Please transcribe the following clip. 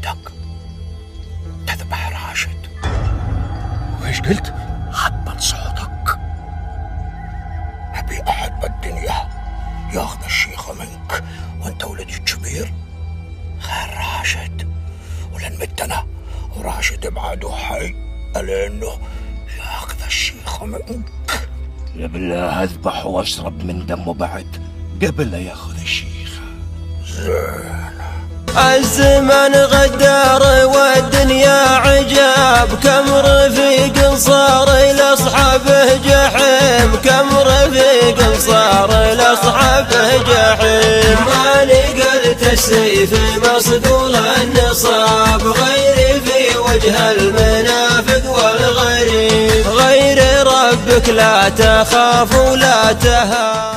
ايدك تذبح راشد. وإيش قلت؟ حبل صوتك. أبي أحد بالدنيا ياخذ الشيخة منك وانت ولدي الكبير غير راشد، ولن مت انا وراشد بعده حي لانه ياخذ الشيخة منك. يا بالله اذبح واشرب من دمه بعد قبل لا ياخذ الشيخة. زين. الزمن غدار والدنيا عجاب، كم رفيق صار لاصحابه جحيم، كم رفيق صار لاصحابه جحيم. ماني قلت السيف مصقول النصاب، غيري في وجه المنافق والغريب، غير ربك لا تخاف ولا تهاب.